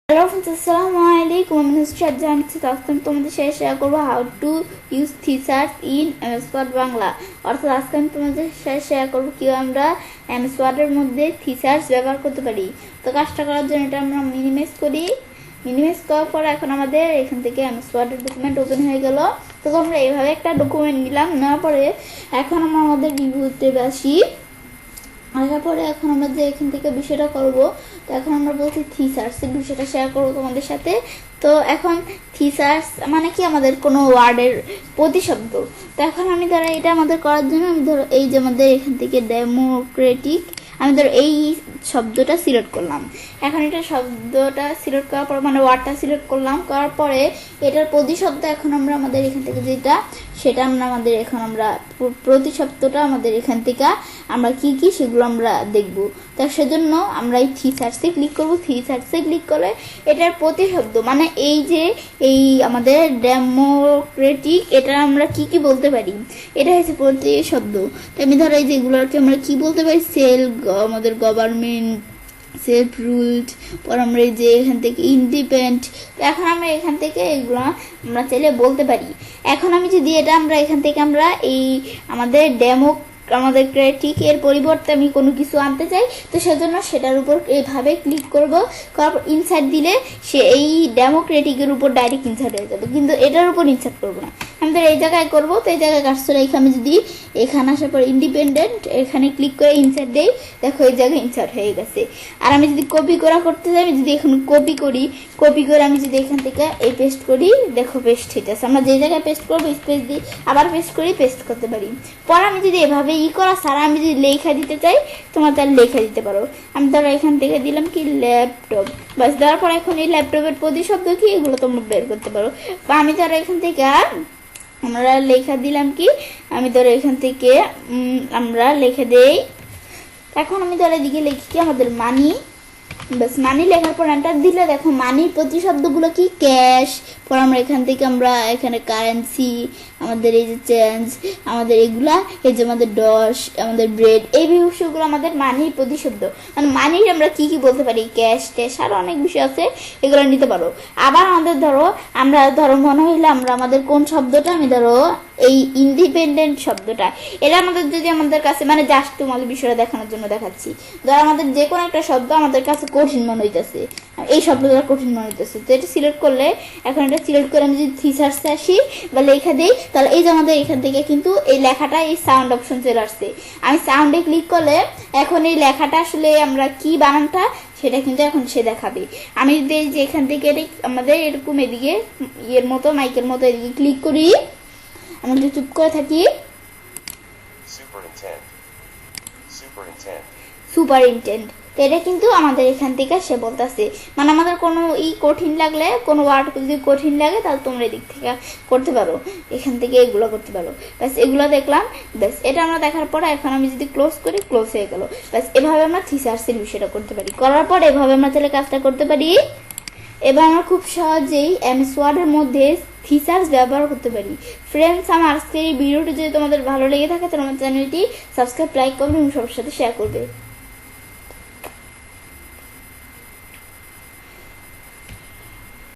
Hello friends, Assalamualaikum. I'm Nusrat Jahan. আজকে তোমাদের সাথে শেয়ার করব how to use thesaurus in MS Word Bangla. অর্থাৎ আজকে আমি তোমাদের সাথে শেয়ার করব কিভাবে আমরা এমএস ওয়ার্ডের মধ্যে থিসার্স ব্যবহার করতে পারি। তো কাজটা করার জন্য এটা আমরা মিনিমাইজ করি। মিনিমাইজ করার পর এখন আমাদের এখান থেকে এমএস ওয়ার্ডের ডকুমেন্ট ওপেন হয়ে গেল। তো আমরা এইভাবে একটা ডকুমেন্ট নিলাম, নেওয়ার পরে এখন আমরা আমাদের রিভিউতে আসি। আসার পরে এখন আমরা যে এখান থেকে বিষয়টা করব, তো এখন আমরা বলছি থিসার্সের বিষয়টা শেয়ার করবো তোমাদের সাথে। তো এখন থিসার্স মানে কি, আমাদের কোনো ওয়ার্ডের প্রতিশব্দ। তো এখন আমি ধরো এটা আমাদের করার জন্য আমি ধরো এই যে আমাদের এখান থেকে ডেমোক্রেটিক, আমি ধরো এই শব্দটা সিলেক্ট করলাম। এখন এটা শব্দটা সিলেক্ট করার পর মানে ওয়ার্ডটা সিলেক্ট করলাম, করার পরে এটার প্রতিশব্দ এখন আমরা আমাদের এখান থেকে যেটা সেটা আমরা আমাদের এখন আমরা প্রতিশব্দটা আমাদের এখান থেকে আমরা কি কি সেগুলো আমরা দেখব। তো সেজন্য আমরা এই থিসার্সে ক্লিক করব। থিসার্সে ক্লিক করে এটার প্রতিশব্দ মানে এই যে এই আমাদের ডেমোক্রেটিক, এটা আমরা কি কি বলতে পারি, এটা হচ্ছে প্রতিশব্দ। তো আমি ধরো এই যেগুলোকে আমরা কি বলতে পারি, আমাদের গভর্নমেন্ট, সেলফ রুলড, পর আমরা এই যে এখান থেকে ইন্ডিপেন্ডেন্ট। তো এখন আমরা এখান থেকে এগুলো আমরা চাইলে বলতে পারি। এখন আমি যদি এটা আমরা এখান থেকে আমরা এই আমাদের আমাদের ক্রিয়েটিক এর পরিবর্তে আমি কোনো কিছু আনতে চাই, তো সেজন্য সেটার উপর এইভাবে ক্লিক করব। করার পর ইনসার্ট দিলে সে এই ডেমোক্রেটিকের উপর ডাইরেক্ট ইনসার্ট হয়ে যাবে, কিন্তু এটার উপর ইনসার্ট করবো না। আমি তো এই জায়গায় করবো, তো এই জায়গায় কাজ করে আমি যদি এখানে আসার পর ইন্ডিপেন্ডেন্ট এখানে ক্লিক করে ইনসার্ট দেই, দেখো এই জায়গায় ইনসার্ট হয়ে গেছে। আর আমি যদি কপি করতে চাই, আমি যদি এখন কপি করে আমি যদি এখান থেকে এই পেস্ট করি, দেখো পেস্ট হয়ে আছে। আমরা যে জায়গায় পেস্ট করবো স্পেস দিই, আবার পেস্ট করি, পেস্ট করতে পারি। পর আমি যদি এভাবে করা ছাড়া আমি যদি লেখা দিতে চাই, তোমরা তাহলে লেখা দিতে পারো। আমি ধরো এখান থেকে দিলাম কি ল্যাপটপ, বাস দেওয়ার পর এখন এই ল্যাপটপের প্রতিশব্দ কি এগুলো তোমরা বের করতে পারো। বা আমি ধরো এখান থেকে আমরা লেখা দিলাম কি, আমি ধরো এখান থেকে আমরা লিখে দেই। এখন আমি ধরো এদিকে লিখি কি আমাদের মানি, বাস মানি লেখার পর এন্টার দিলে দেখো মানির প্রতিশব্দগুলো কি, ক্যাশ, পর আমরা এখান থেকে আমরা এখানে কারেন্সি, আমাদের এই যে চেঞ্জ, আমাদের এগুলা এই যে আমাদের ডস, আমাদের ব্রেড, এই বিষয়গুলো আমাদের মানির প্রতিশব্দ। মানে মানির আমরা কি কি বলতে পারি, ক্যাশ ট্যাশ আরো অনেক বিষয় আছে, এগুলো নিতে পারো। আবার আমাদের ধরো আমরা ধরো মনে হইলে আমরা আমাদের কোন শব্দটা, আমি ধরো এই ইন্ডিপেন্ডেন্ট শব্দটা, এটা আমাদের যদি আমাদের কাছে মানে জাস্ট তোমাদের বিষয়টা দেখানোর জন্য দেখাচ্ছি। ধরো আমাদের যে কোনো একটা শব্দ আমাদের কাছে কঠিন মনে হইতেছে, এই শব্দটা কঠিন মনে হইতেছে, তো এটা সিলেক্ট করলে এখন এটা সিলেক্ট করে আমি যদি থিসার্সে আসি বা লেখা দিই, তাহলে এই যে আমাদের এখান থেকে কিন্তু এই লেখাটা এই সাউন্ড অপশন চলে আসছে। আমি সাউন্ডে ক্লিক করলে এখন এই লেখাটা আসলে আমরা কি বানানটা সেটা কিন্তু এখন সে দেখাবে। আমি যদি যে এখান থেকে আমাদের এরকম এদিকে ইয়ের মতো মাইকের মতো এদিকে ক্লিক করি, আমরা যদি চুপ করে থাকি, সুপারিনটেন্ডেন্ট, তো এটা কিন্তু আমাদের এখান থেকে সে বলতেছে। মানে আমাদের কোনো কঠিন লাগলে, কোনো ওয়ার্ড যদি কঠিন লাগে, তাহলে তোমরা এদিক থেকে করতে পারো, এখান থেকে এগুলো করতে পারো। ব্যাস এগুলো দেখলাম, ব্যাস এটা আমরা দেখার পরে এখন আমি যদি ক্লোজ করি, ক্লোজ হয়ে গেল। ব্যাস এভাবে আমরা থিসার্সের বিষয়টা করতে পারি। করার পর এভাবে আমরা তাহলে কাজটা করতে পারি। এবার আমরা খুব সহজেই এমএস ওয়ার্ডের মধ্যে থিসার্স ব্যবহার করতে পারি। ফ্রেন্ডস, আমার আজকের এই ভিডিওটি যদি তোমাদের ভালো লেগে থাকে, তাহলে আমার চ্যানেলটি সাবস্ক্রাইব, লাইক করবে এবং সবার সাথে শেয়ার করবে।